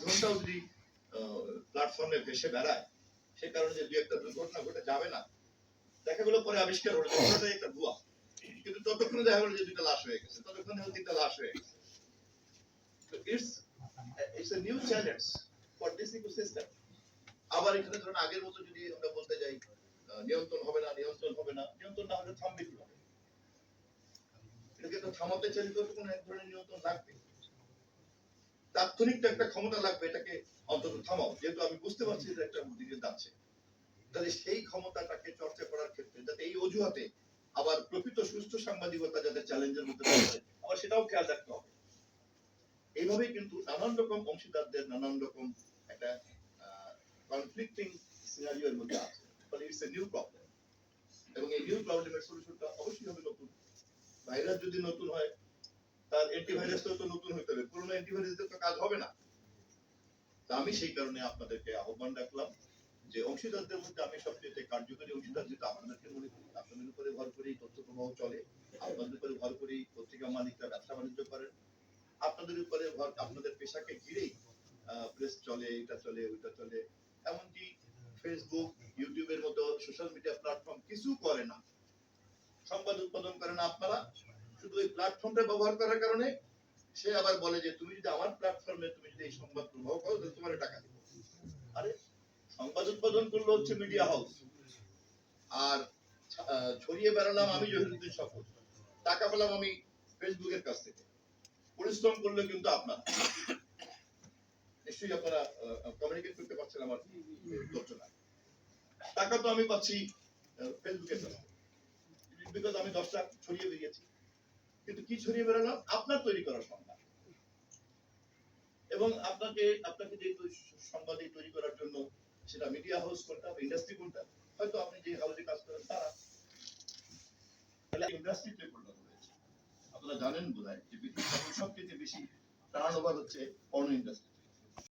ঘন্টাও যদি প্ল্যাটফর্মে ভেসে বেড়ায়, সে কারণে যে 2-একটা দুর্ঘটনা ঘটে যাবে না, দেখা গেল পরে আবিষ্কার হলো ওটাই একটা ভুয়া, কিন্তু ততক্ষণে দেখা গেল যে 2টা লাশ হয়ে গেছে, ততক্ষণে 3টা লাশ হয়ে গেছে। It's a new challenge for this ecosystem. আবার এখানে ধরুন আগের মতো যদি আমরা বলতে যাই নিয়ন্ত্রণ হবে না, নিয়ন্ত্রণ না হলে থামবে কিভাবে? এটাকে তো থামাতে চাইলে তো কোনো এক ধরনের নিয়ন্ত্রণ লাগবে, তাৎক্ষণিক একটা ক্ষমতা লাগবে এটাকে অন্তত থামাও, যেহেতু আমি বুঝতে পারছি যে একটা দিকে যাচ্ছে। তাহলে সেই ক্ষমতাটাকে চর্চা করার ক্ষেত্রে যাতে এই অজুহাতে আবার প্রকৃত সুস্থ সাংবাদিকতা যাতে চ্যালেঞ্জের মধ্যে পড়ে, আবার সেটাও খেয়াল রাখতে হবে। এইভাবেই কিন্তু নানান রকম অংশীদারদের নানান রকম একটা কনফ্লিক্টিং সিনারিওর মধ্যে আছে, ফলে ইটস এ নিউ প্রবলেম, এবং এই নিউ প্রবলেমের সলিউশনটা অবশ্যই হবে নতুন। ভাইরাস যদি নতুন হয়, তার অ্যান্টিভাইরাসটাও তো নতুন হতে হবে, পুরনো অ্যান্টিভাইরাসের তো কাজ হবে না। তা আমি সেই কারণে আপনাদেরকে আহ্বান রাখলাম যে অংশীদারদের মধ্যে আমি সবচেয়ে কার্যকরী অংশীদার যেটা আপনাদেরকে মনে করি, আপনাদের উপরে ভর করেই তথ্য প্রবাহ চলে, আপনাদের উপরে ভর করেই পত্রিকা মালিকরা ব্যবসা বাণিজ্য করেন, আপনাদের উপরে ভর, আপনাদের পেশাকে ঘিরেই প্রেস চলে, এটা চলে, ওইটা চলে, এমনকি ফেসবুক, ইউটিউবের মতো সোশ্যাল মিডিয়া প্ল্যাটফর্ম কিছু করে না, সংবাদ উৎপাদন করেন আপনারা, শুধু এই প্ল্যাটফর্মটা ব্যবহার করার কারণে সে আবার বলে যে তুমি যদি আমার প্ল্যাটফর্মে তুমি যদি এই সংবাদ প্রবাহ করো তাহলে তোমার টাকা দেব। আরে সংবাদ উৎপাদন করলো হচ্ছে মিডিয়া হাউস, আর ছড়িয়ে বেড়ালাম আমি জহিরুদ্দিন সফল, টাকা পেলাম আমি ফেসবুকের কাছ থেকে, পরিশ্রম করলে কিন্তু আপনারা নিশ্চয়ই আপনারা কমিউনিকেট করতে পারছেন আমার তথ্যটা, টাকা তো আমি পাচ্ছি ফেসবুকের কাছ থেকে, বিকজ আমি 10টা ছড়িয়ে বেরিয়েছি, কিন্তু কি ছড়িয়ে বেড়ালাম? আপনার তৈরি করা সংবাদ, এবং আপনাকে যেহেতু সংবাদে তৈরি করার জন্য সেটা মিডিয়া হাউস কোনটা, ইন্ডাস্ট্রি কোনটা, হয়তো আপনি যে হাউসে কাজ করেন তারা, তাহলে ইন্ডাস্ট্রিতে পরিণত হয়েছে। আপনারা জানেন বোধহয় যে পৃথিবীর সবচেয়ে বেশি টার্নওভার হচ্ছে পর্ন ইন্ডাস্ট্রি।